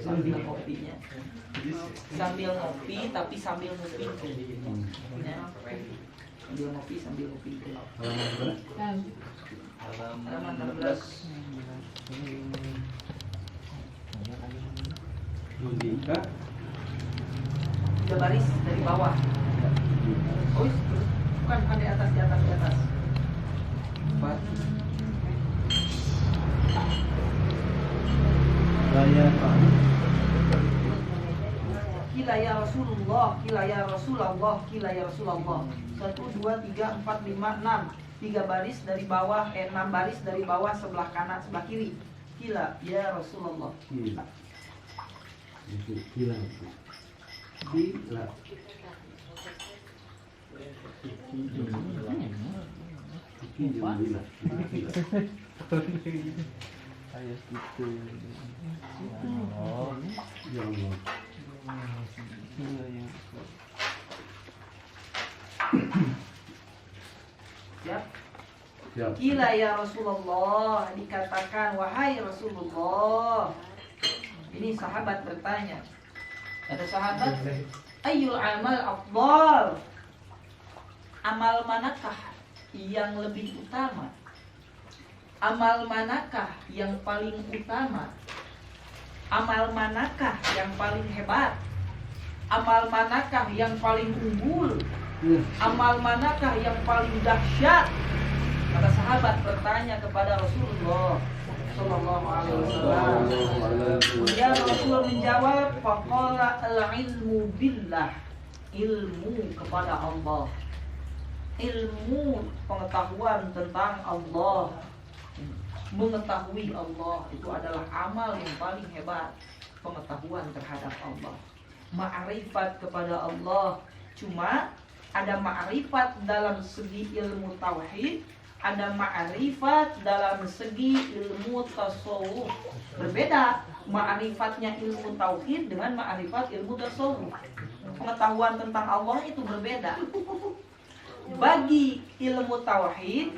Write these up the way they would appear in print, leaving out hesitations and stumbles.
sambil kopinya, sambil ngopi tapi sambil ngopi ya. Sambil ngopi sambil ngopi. Halaman 16. Logika 3 baris dari bawah. Oh, bukan di atas. Raya Pak. Kila ya Rasulullah, kila ya Rasulullah, kila ya Rasulullah. 1, 2, 3, 4, 5, 6. 3 baris dari bawah, 6 baris dari bawah sebelah kanan, sebelah kiri. Kila ya Rasulullah. Gila. Itu gila. Gila. Gila. Kayak gitu. Oh, ya Allah. Siap? Siap. Kila ya Rasulullah, dikatakan wahai Rasulullah. Ini sahabat bertanya. Ada sahabat, ayyul amal afdal? Amal manakah yang lebih utama? Amal manakah yang paling utama? Amal manakah yang paling hebat? Amal manakah yang paling unggul? Amal manakah yang paling dahsyat? Para sahabat bertanya kepada Rasulullah Sallallahu Alaihi Wasallam. Kemudian Rasul menjawab, faqala al-ilmu billah, ilmu kepada Allah, ilmu pengetahuan tentang Allah. Mengetahui Allah itu adalah amal yang paling hebat. Pengetahuan terhadap Allah, ma'rifat kepada Allah. Cuma ada ma'rifat dalam segi ilmu tauhid, ada ma'rifat dalam segi ilmu tasawuf. Berbeda ma'rifatnya ilmu tauhid dengan ma'rifat ilmu tasawuf. Pengetahuan tentang Allah itu berbeda. Bagi ilmu tauhid,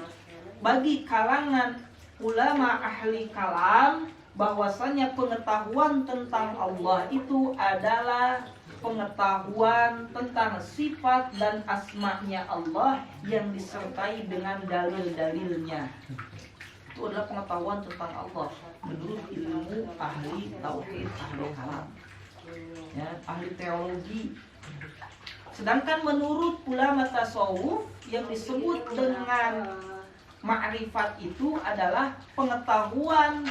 bagi kalangan ulama ahli kalam, bahwasanya pengetahuan tentang Allah itu adalah pengetahuan tentang sifat dan asma-Nya Allah yang disertai dengan dalil-dalilnya. Itu adalah pengetahuan tentang Allah menurut ilmu ahli tauhid, ahli kalam, ya, ahli teologi. Sedangkan menurut ulama tasawuf yang disebut dengan ma'rifat itu adalah pengetahuan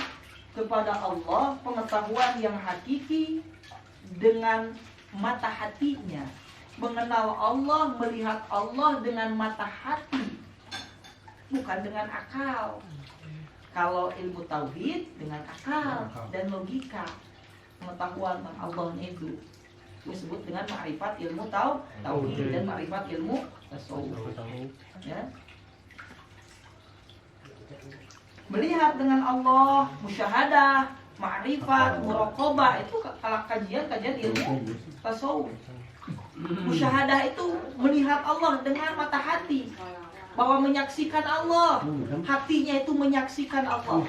kepada Allah, pengetahuan yang hakiki dengan mata hatinya. Mengenal Allah, melihat Allah dengan mata hati, bukan dengan akal. Kalau ilmu tauhid dengan akal dan logika. Pengetahuan tentang Allah itu disebut dengan ma'rifat ilmu tauhid dan ma'rifat ilmu tasawuf. Ya. Melihat dengan Allah, musyahadah, ma'rifat, muraqabah, itu kajian ilmu tasawuf. Musyahadah itu melihat Allah dengan mata hati, bahwa menyaksikan Allah, hatinya itu menyaksikan Allah.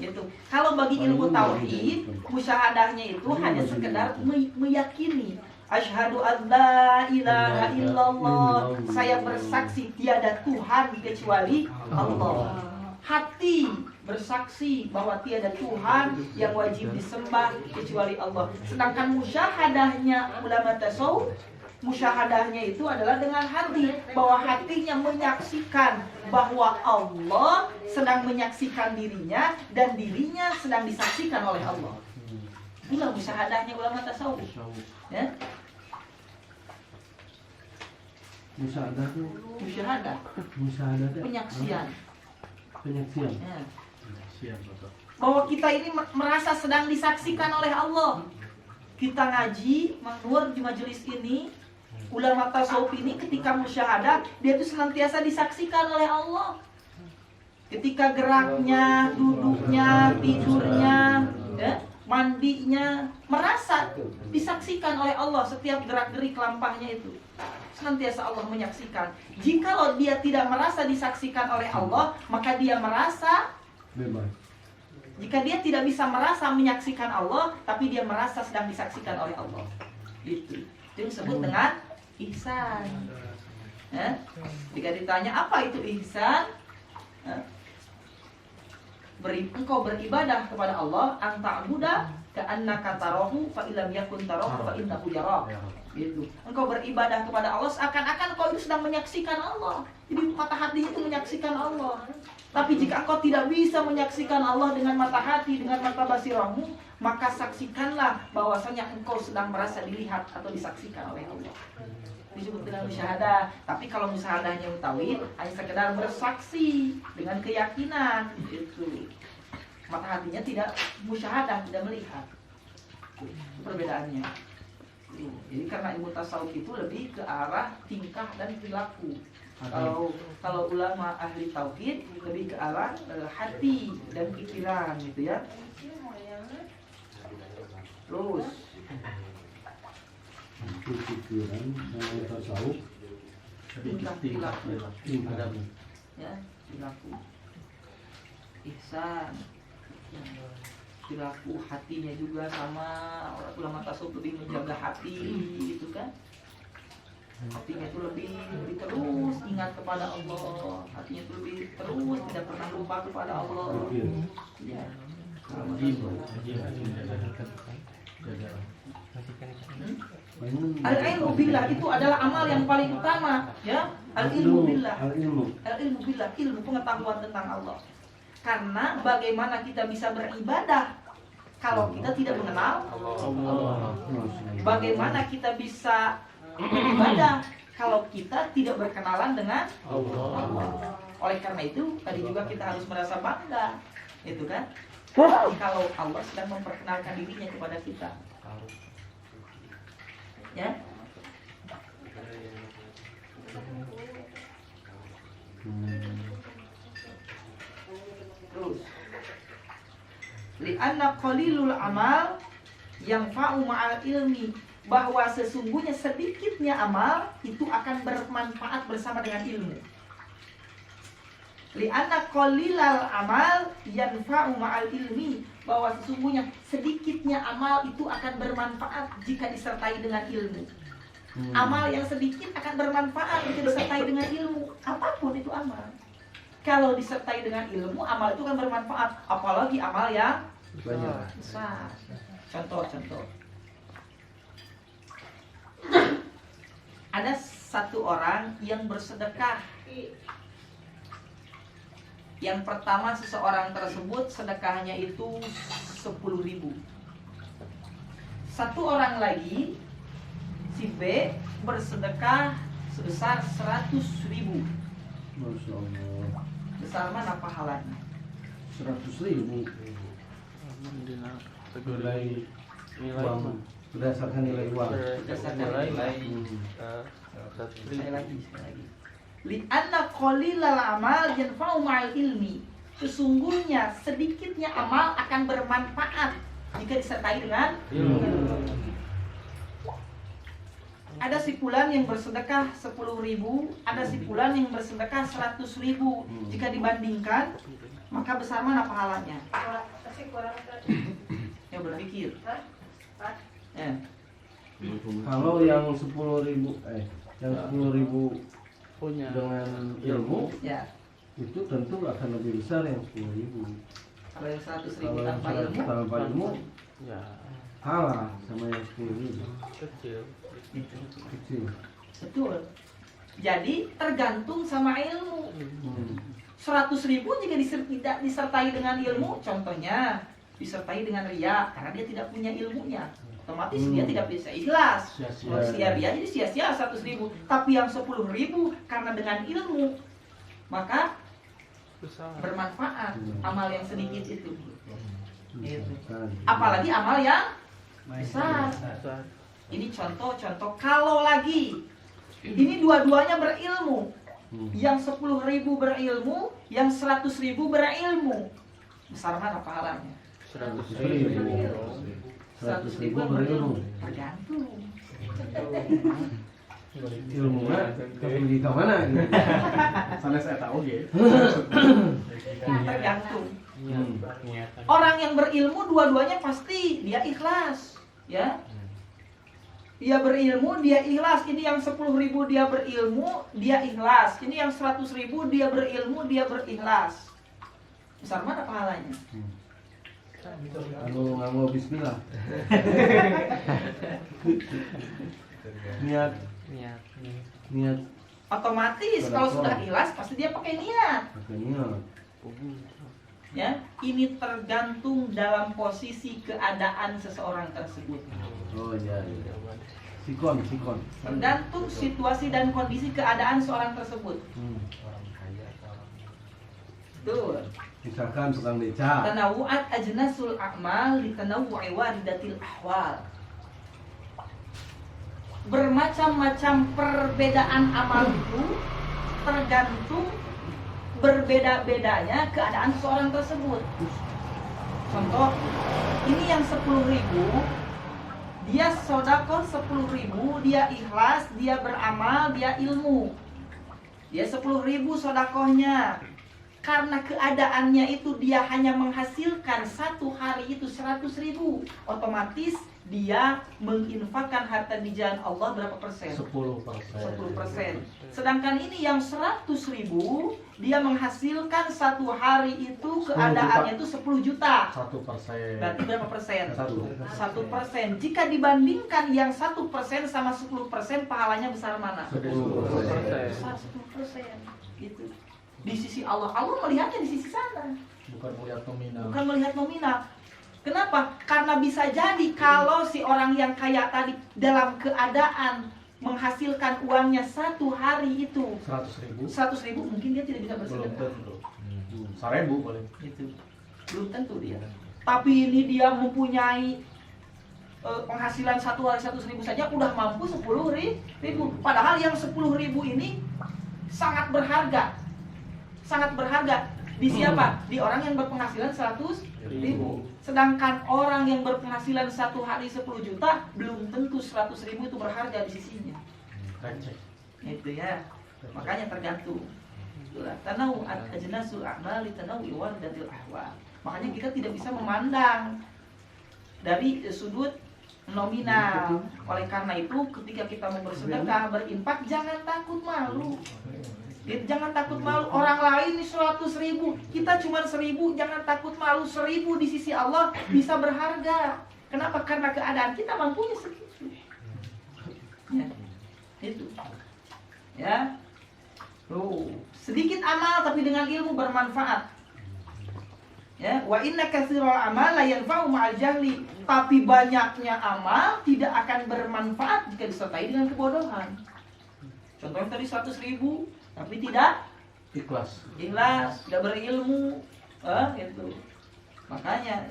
Gitu. Kalau bagi ilmu tauhid, musyahadahnya itu hanya sekedar meyakini. Asyhadu an la ilaha illallah, saya bersaksi tiada Tuhan kecuali Allah. Hati bersaksi bahwa tiada Tuhan yang wajib disembah kecuali Allah. Sedangkan musyahadahnya ulama tasawuf, musyahadahnya itu adalah dengan hati, bahwa hatinya menyaksikan bahwa Allah sedang menyaksikan dirinya dan dirinya sedang disaksikan oleh Allah. Itulah musyahadahnya ulama tasawuf. Ya? Musyahadah itu Penyaksian. Penyaksian. Ya. Bahwa kita ini merasa sedang disaksikan oleh Allah. Kita ngaji, Nur di majelis ini, ulama tasawuf ini ketika musyahadah, dia itu senantiasa disaksikan oleh Allah. Ketika geraknya, duduknya, tidurnya, ya, mandinya, merasa disaksikan oleh Allah setiap gerak-gerik lampahnya itu. Senantiasa Allah menyaksikan. Jikalau dia tidak merasa disaksikan oleh Allah, maka dia merasa Bebas. Jika dia tidak bisa merasa menyaksikan Allah, tapi dia merasa sedang disaksikan oleh Allah. Itu disebut dengan ihsan. Ya? Jika ditanya apa itu ihsan, engkau beribadah kepada Allah, anta'buda ka'annaka tarahu fa illam yakun tarahu fa innahu yarak. Gitu. Engkau beribadah kepada Allah seakan-akan engkau itu sedang menyaksikan Allah. Jadi mata hati itu menyaksikan Allah. Tapi jika engkau tidak bisa menyaksikan Allah dengan mata hati, dengan mata basirahmu, maka saksikanlah bahwasanya engkau sedang merasa dilihat atau disaksikan oleh Allah. Disebut dengan musyahadah. Tapi kalau musyahadahnya mutawid, hanya sekedar bersaksi dengan keyakinan, itu mata hatinya tidak musyahadah, tidak melihat. Itu perbedaannya. Jadi karena ilmu tasawuf itu lebih ke arah tingkah dan perilaku. Kalau ulama ahli tauhid lebih ke arah hati dan pikiran, gitu ya. Terus Itu pikiran sama tasawuf. tingkah perilaku, Tingkah. ya, perilaku. Ihsan. Perilaku hatinya juga sama. Ulama tasawuf lebih menjaga hati, gitu kan. Hatinya itu lebih terus ingat kepada Allah. Hatinya itu lebih terus tidak pernah lupa kepada Allah. Ya. Al-ilmu billah itu adalah amal yang paling utama, ya. Al-ilmu billah. Al-ilmu billah, ilmu pengetahuan tentang Allah. Karena bagaimana kita bisa beribadah kalau kita tidak mengenal Allah? Bagaimana kita bisa beribadah kalau kita tidak berkenalan dengan Allah? Oleh karena itu, tadi juga kita harus merasa bangga, itu kan? Kalau Allah sedang memperkenalkan dirinya kepada kita. Ya. Terus li'anna qalilul amal yang fa'u ma'al ilmi, bahwa sesungguhnya sedikitnya amal itu akan bermanfaat bersama dengan ilmu. Li'anna qalilal amal yanfa'u ma'al ilmi, bahwa sesungguhnya sedikitnya amal itu akan bermanfaat jika disertai dengan ilmu. Amal yang sedikit akan bermanfaat jika disertai dengan ilmu. Apapun itu amal, kalau disertai dengan ilmu, amal itu akan bermanfaat. Apalagi amal yang besar. Contoh. Ada satu orang yang bersedekah. Yang pertama, seseorang tersebut sedekahnya itu 10.000. Satu orang lagi, si B, bersedekah sebesar 100.000. Masya Allah. Besar mana pahalanya? 100.000 nilai uang, berdasarkan nilai uang. Berdasarkan nilai. Sekali lagi. Li'anna qalilal amal yanfa'u ma'al ilmi, sesungguhnya sedikitnya amal akan bermanfaat jika disertai dengan ilmu. Ada si fulan yang bersedekah 10.000, ada si fulan yang bersedekah 100.000. Jika dibandingkan, maka besar mana pahalanya? Ya, berpikir. Ya. Kalau yang 10.000 punya dengan ilmu, Ya. itu tentu akan lebih besar yang 10.000. Kalau yang 100.000 Kalau yang tanpa ilmu, tanpa ilmu ya kalah sama yang 10.000. kecil. Kecil. betul. Jadi tergantung sama ilmu. 100.000 jika tidak disertai dengan ilmu, contohnya disertai dengan riya, karena dia tidak punya ilmunya, otomatis dia tidak bisa ikhlas. Kalau sia-sia, jadi sia-sia 100.000. Tapi yang 10.000 karena dengan ilmu, maka Besar. bermanfaat amal yang sedikit itu. Gitu. Misalkan. Apalagi amal yang besar. Besar. Ini contoh-contoh. Kalau lagi ini dua-duanya berilmu, yang 10.000 berilmu, yang 100.000 berilmu, besar mana pahalanya? 100.000. 100.000 berilmu. Tergantung. Ilmunya pergi ke mana gitu. Sana saya tahu ya. Tergantung. Niatan. Orang yang berilmu dua-duanya pasti dia ikhlas, ya. Dia berilmu, dia ikhlas. Ini yang 10.000 dia berilmu, dia ikhlas. Ini yang 100.000 dia berilmu, dia berikhlas. Besar mana pahalanya? Anu nganggo bismillah. Niat, Niat. niat, Otomatis kalau sudah ikhlas pasti dia pakai niat. pakai niat. Ya, ini tergantung dalam posisi keadaan seseorang tersebut. Oh iya, iya. Sikon. Tergantung situasi dan kondisi keadaan seorang tersebut. Tuh. Misalkan tukang beca. Tanawu'at ajnasul a'mal li tanawu'i waridatil ahwal. Bermacam-macam perbedaan amal itu tergantung berbeda-bedanya keadaan seseorang tersebut. Contoh, ini yang 10.000, dia sodakoh 10.000, dia ikhlas, dia beramal, dia ilmu. Dia 10.000 sodakohnya. Karena keadaannya itu dia hanya menghasilkan satu hari itu 100.000, otomatis dia menginfakkan harta di jalan Allah berapa persen? 10%. 10%. Sedangkan ini yang 100.000 dia menghasilkan satu hari itu keadaannya itu 10 juta. 1%. Berarti berapa persen? 1%. 1%. Jika dibandingkan yang 1% sama 10%, pahalanya besar mana? 10%. Besar 10%. Gitu. Di sisi Allah, Allah melihatnya di sisi sana, Bukan melihat nominal. bukan melihat nominal. Kenapa? Karena bisa jadi kalau si orang yang kaya tadi dalam keadaan menghasilkan uangnya satu hari itu 100.000, mungkin dia tidak bisa bersedekah. 1.000 paling. Itu belum tentu dia. Tapi ini dia mempunyai penghasilan satu hari 100.000 saja udah mampu 10.000. Padahal yang 10.000 ini sangat berharga. Sangat berharga di siapa? Di orang yang berpenghasilan 100.000. Sedangkan orang yang berpenghasilan satu hari 10 juta belum tentu 100.000 itu berharga di sisinya. Itu ya. Makanya tergantung. Itulah tanau ajnasul a'mal tanawwi wardatil ahwal. Makanya kita tidak bisa memandang dari sudut nominal. Oleh karena itu ketika kita mau bersedekah, berinfak, jangan takut malu. Jangan takut malu, orang lain 100.000, kita cuma 1.000, jangan takut malu. 1.000 di sisi Allah bisa berharga. Kenapa? Karena keadaan kita mampunya segitu. Ya, itu. Ya, tuh sedikit amal tapi dengan ilmu bermanfaat. Ya, wa inna katsiral amal la yanfa'u ma'al jahli. Tapi banyaknya amal tidak akan bermanfaat jika disertai dengan kebodohan. Contohnya tadi 100.000 tapi tidak Ikhlas. tidak berilmu, gitu. Makanya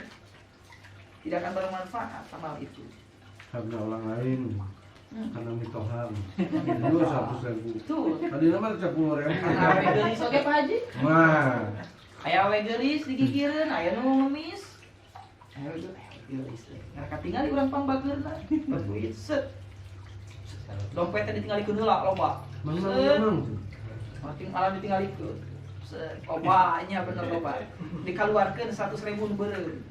tidak akan bermanfaat amal itu. Karena orang lain, karena mitohan. Dulu 100.000. Betul. Tadi nama 10.000. Karena awe geulis oge Pak Haji. Wah, Aya awe geulis digigireun, aya nu ngemis. Aya awe geulis teh. Ngareka tingali urang pambageurna. Berduit set. Dompetnya ditinggalikeun heula loba. memang. Makin malah ditinggalikeun. Lobanya bener loba. Dikaluarkeun 100.000 nu beureum.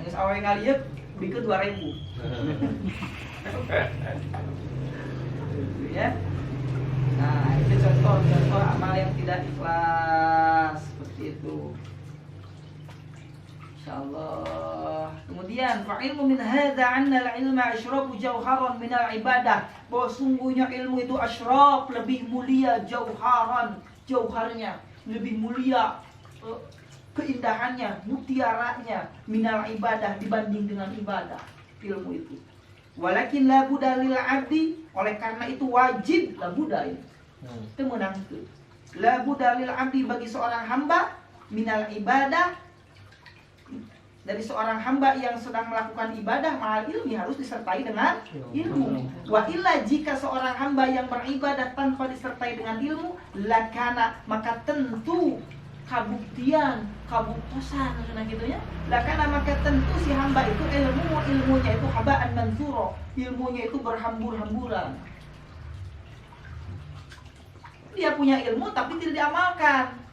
Geus awe ngalieup bikeun 2.000. Ya. Nah, itu contoh amal yang tidak ikhlas seperti itu. Insyaallah. Kemudian fa'ilmu min hadza 'anna al-'ilma asyrafu jawharan min al-ibadah. Bahwa sungguhnya ilmu itu asyraf, lebih mulia, jauharnya lebih mulia, keindahannya, mutiaranya minal ibadah dibanding dengan ibadah. Ilmu itu. Walakin la budda lil 'abdi, oleh karena itu wajib la budda ini. Itu menang itu. La budda lil 'abdi, bagi seorang hamba minal ibadah, dari seorang hamba yang sedang melakukan ibadah, ma'al ilmi, harus disertai dengan ilmu. Wa illa, jika seorang hamba yang beribadah tanpa disertai dengan ilmu, lakana, maka tentu kabuktian, kabuktosan, nah gitu ya. Lakana, maka tentu si hamba itu ilmunya itu haba'an mansuro, ilmunya itu berhambur-hamburan. Dia punya ilmu tapi tidak diamalkan.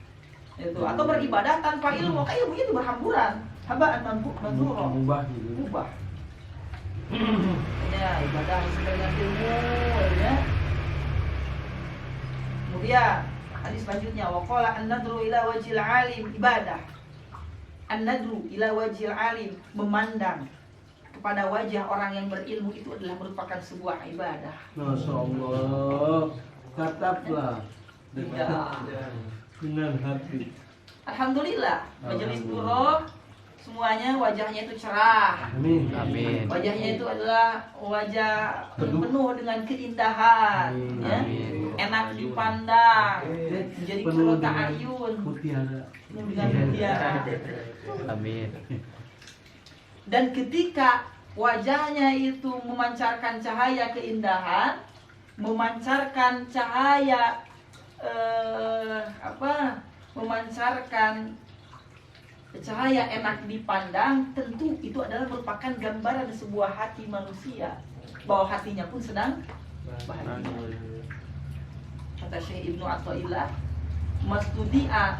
Itu atau beribadah tanpa ilmu, maka ilmu itu berhamburan. Habaan manthura. Mubah gitu. Mubah. Ya, ibadah sesuai dengan ilmu, ya. Kemudian hadis selanjutnya waqala an-nadru ila wajhil alim ibadah. An-nadru ila wajhil alim, memandang kepada wajah orang yang berilmu itu adalah merupakan sebuah ibadah. Masya Allah. Tataplah dengan hati. Alhamdulillah, majelis Qur'an semuanya wajahnya itu cerah. Amin. Amin. Wajahnya itu adalah wajah penuh dengan keindahan, ya. Enak dipandang, menjadi Penuh qurrata dengan ayun, mutiara. penuh dengan mutiara. Amin. Dan ketika wajahnya itu memancarkan cahaya keindahan, memancarkan cahaya memancarkan cahaya enak dipandang, tentu itu adalah merupakan gambaran sebuah hati manusia, bahwa hatinya pun sedang bahagia. Kata Syekh Ibnu Athaillah, mastudi'a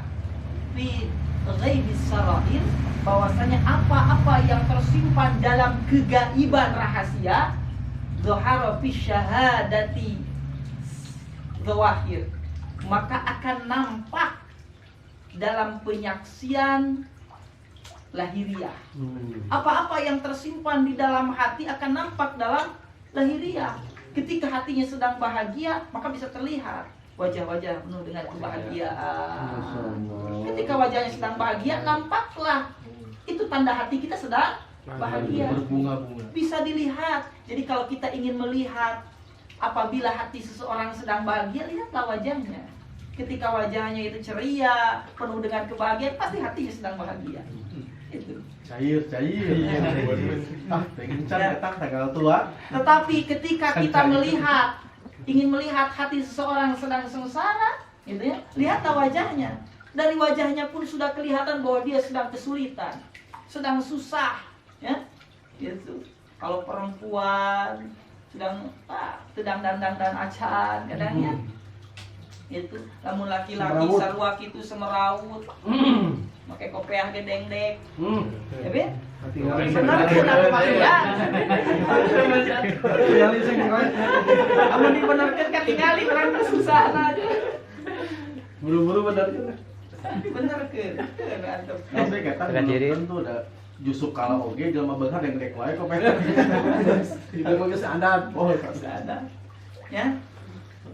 fi ghaibis sarair, bahwasanya apa-apa yang tersimpan dalam kegaiban rahasia, dhahara fi syahadati zawahir, maka akan nampak dalam penyaksian lahiriah. Apa-apa yang tersimpan di dalam hati akan nampak dalam lahiriah. Ketika hatinya sedang bahagia, maka bisa terlihat wajah-wajah penuh dengan kebahagiaan. Ketika wajahnya sedang bahagia, nampaklah itu tanda hati kita sedang bahagia. Berbunga-bunga. Bisa dilihat. Jadi kalau kita ingin melihat apabila hati seseorang sedang bahagia, lihatlah wajahnya. Ketika wajahnya itu ceria, penuh dengan kebahagiaan, pasti hatinya sedang bahagia. Itu. Cair. Pengen datang tanggal tua. Tetapi ketika kita ingin melihat hati seseorang sedang sengsara, gitu ya, lihatlah wajahnya. Dari wajahnya pun sudah kelihatan bahwa dia sedang kesulitan, sedang susah, ya. Gitu. Kalau perempuan sedang dandan acan, kadangnya. Itu, namun laki-laki sarwak itu semeraut, pakai kopiah gedeng-dek, ya Ben? Benar kan aku pakaian? Kamu dibenarkan ketinggali orang susah aja. Buru-buru benar. Benar ke? Tapi kata tentu udah justru kalau oke jelema beunghar yang dek wae kopiah. Juga mah geus adat. Oh, ada. Ya.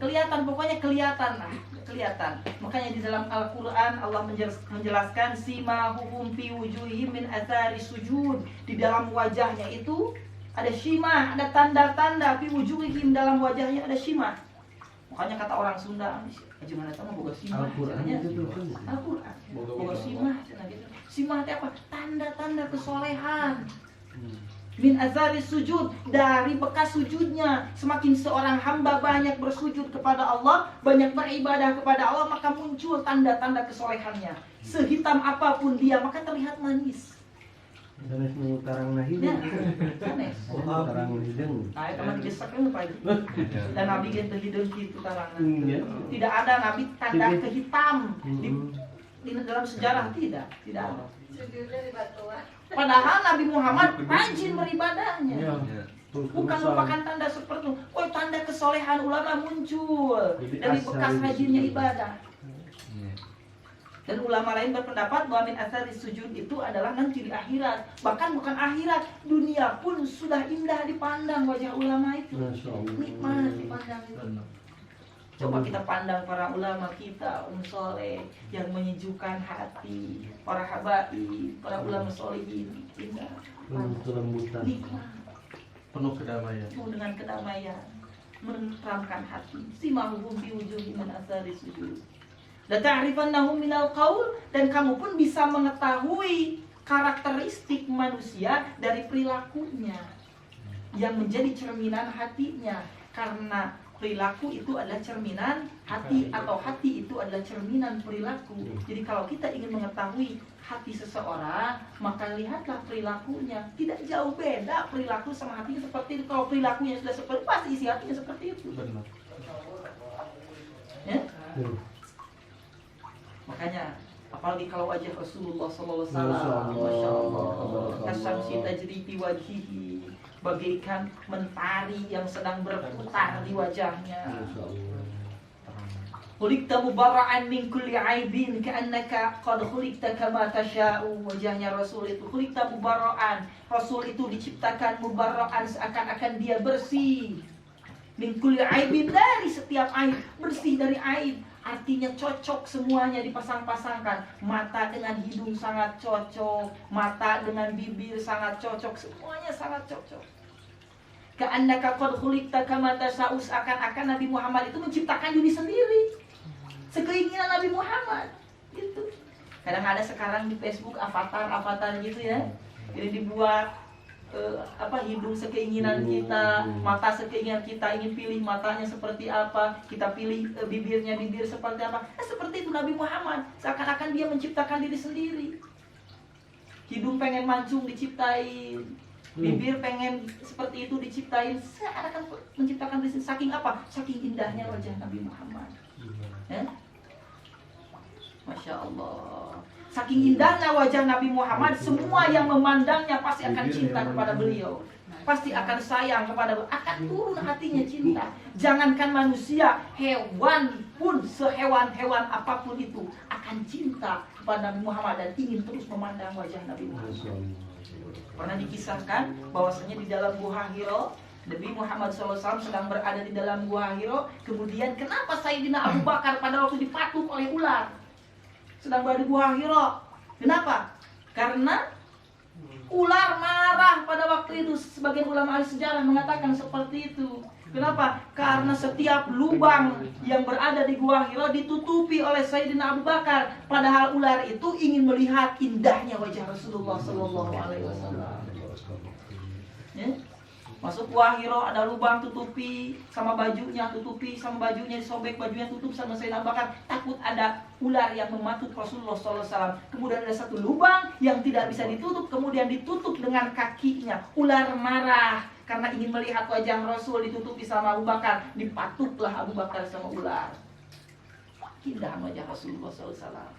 Kelihatan, pokoknya kelihatan lah, kelihatan. Makanya di dalam Al-Quran Allah menjelaskan simahum fi wujuhihim min athari sujud. Di dalam wajahnya itu ada shimah, ada tanda-tanda fi wujuhihim, dalam wajahnya ada shimah. Makanya kata orang Sunda, gimana sama boga simah? Al-Quran itu Al-Quran boga simah, gitu. Simah itu apa? Tanda-tanda kesolehan. Min azari sujud, dari bekas sujudnya. Semakin seorang hamba banyak bersujud kepada Allah, banyak beribadah kepada Allah, maka muncul tanda-tanda kesolehannya. Sehitam apapun dia, maka terlihat manis. Sanes nu tarang hidung. Sanes. Tarang hidung. Nah, itu mah digesak dulu pagi. Dan Nabi gitu hidung gitu tarangna. Tidak ada Nabi tanda kehitam di dalam sejarah, tidak ada. Padahal Nabi Muhammad rajin beribadahnya. Bukan merupakan tanda seperti itu. Oh, tanda kesolehan ulama muncul dari bekas rajinnya ibadah. Dan ulama lain berpendapat bahwa min athari sujud itu adalah nanti di akhirat. Bahkan bukan akhirat, dunia pun sudah indah dipandang wajah ulama itu. Nikmat dipandang itu. Coba kita pandang para ulama kita, soleh yang menyejukkan hati, para habaib, para ulama solehin, indah, kelembutan, nikmat, penuh kedamaian, dengan kedamaian, menenteramkan hati. Simahum bi wujuhihim min athari sujud. La ta'rifannahum minal qaul, dan kamu pun bisa mengetahui karakteristik manusia dari perilakunya yang menjadi cerminan hatinya, karena perilaku itu adalah cerminan hati, atau hati itu adalah cerminan perilaku. Jadi kalau kita ingin mengetahui hati seseorang, maka lihatlah perilakunya. Tidak jauh beda perilaku sama hatinya seperti itu. Kalau perilakunya sudah seperti itu, pasti isi hatinya seperti itu. Ya? Makanya Apalagi kalau wajah Rasulullah sallallahu alaihi wasallam, masya Allah, kasamsi tajri fi wajhihi, bagaikan mentari yang sedang berputar di wajahnya. Khuliqta mubarra'an min kulli aibin ka'annaka qad khuliqta kama tasha'u. Wajahnya Rasul itu khuliqta mubarra'an. Rasul itu diciptakan mubarra'an, seakan-akan dia bersih. Min kulli aibin, dari setiap aib, bersih dari aib. Artinya cocok semuanya dipasang-pasangkan. Mata dengan hidung sangat cocok, mata dengan bibir sangat cocok, semuanya sangat cocok. Ka'annaka qad khuliqta kama tasha'u, seakan-akan Nabi Muhammad itu menciptakan diri sendiri. Sekeinginan Nabi Muhammad gitu. Kadang ada sekarang di Facebook avatar gitu ya. Jadi dibuat hidung sekeinginan kita, mata sekeinginan kita, ingin pilih matanya seperti apa, kita pilih bibirnya bibir seperti apa. Seperti itu Nabi Muhammad, seakan-akan dia menciptakan diri sendiri. Hidung pengen mancung diciptain, bibir pengen seperti itu diciptain, seakan-akan menciptakan diri sendiri. Saking apa? Saking indahnya wajah Nabi Muhammad. Ya? Masya Allah. Saking indahnya wajah Nabi Muhammad, semua yang memandangnya pasti akan cinta kepada beliau, pasti akan sayang kepada beliau, akan turun hatinya cinta. Jangankan manusia, hewan pun, sehewan-hewan apapun itu akan cinta kepada Nabi Muhammad dan ingin terus memandang wajah Nabi Muhammad. Pernah dikisahkan bahwasanya di dalam Gua Hiro, Nabi Muhammad SAW sedang berada di dalam Gua Hiro. Kemudian kenapa Sayyidina Abu Bakar pada waktu dipatuk oleh ular? Sedang berada di Gua Hiro. Kenapa? Karena ular marah pada waktu itu. Sebagian ulama ahli sejarah mengatakan seperti itu. Kenapa? Karena setiap lubang yang berada di Gua Hiro ditutupi oleh Sayyidina Abu Bakar. Padahal ular itu ingin melihat indahnya wajah Rasulullah SAW. Ya? Masuk Gua Hiro, ada lubang, tutupi sama bajunya, disobek bajunya, tutup sama Sayyidina Abu Bakar. Takut ada ular yang mematuk Rasulullah SAW. Kemudian ada satu lubang yang tidak bisa ditutup, kemudian ditutup dengan kakinya. Ular marah karena ingin melihat wajah Rasul, ditutupi sama Abu Bakar. Dipatuklah Abu Bakar sama ular. Indah wajah Rasulullah SAW.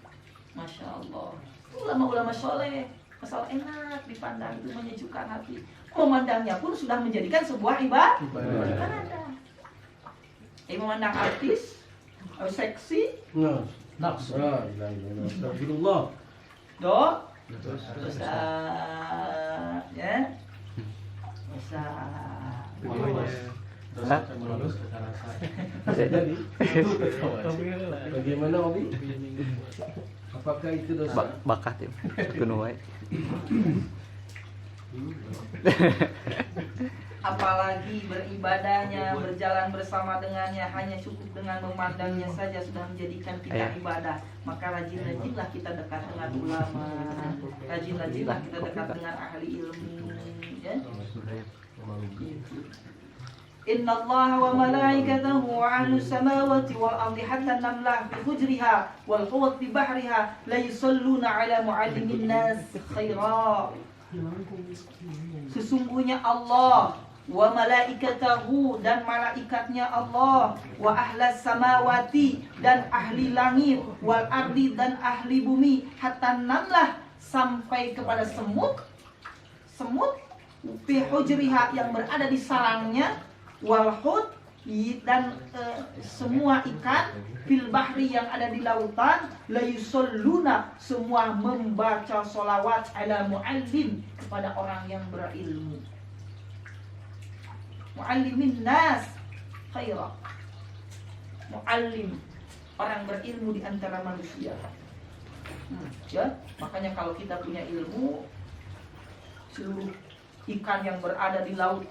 Masya Allah. Ulama-ulama soleh, asal enak dipandang, itu menyejukkan hati. Memandangnya pun sudah menjadikan sebuah ibadah. Memandang artis, seksi, nafsu. Astagfirullah. Dosa, ya, dosa. Jadi bagaimana Obi? Apakah itu dosa? Bakat ya, kuno wae. Apalagi beribadahnya, berjalan bersama dengannya, hanya cukup dengan memandangnya saja sudah menjadikan kita ibadah. Maka rajin-rajinlah kita dekat dengan ulama, rajin-rajinlah kita dekat dengan ahli ilmu, ya? Inna Allah wa malaikatahu ahlu samawati wal ardi hatta namlah bi hujriha wal hawt bi bahriha la yusalluna ala muallimin nas khaira. Sesungguhnya Allah wa malaikatahu, dan malaikatnya Allah, wa ahlas samawati, dan ahli langit, wal ardi, dan ahli bumi, hatta namlah, sampai kepada semut fi hujriha, yang berada di sarangnya, wal hut, dan semua ikan fil bahri, yang ada di lautan, la yusalluna, semua membaca solawat ala muallim, kepada orang yang berilmu, muallimin nas khaira, muallim, orang berilmu di antara manusia. Ya, makanya kalau kita punya ilmu, seluruh ikan yang berada di lautan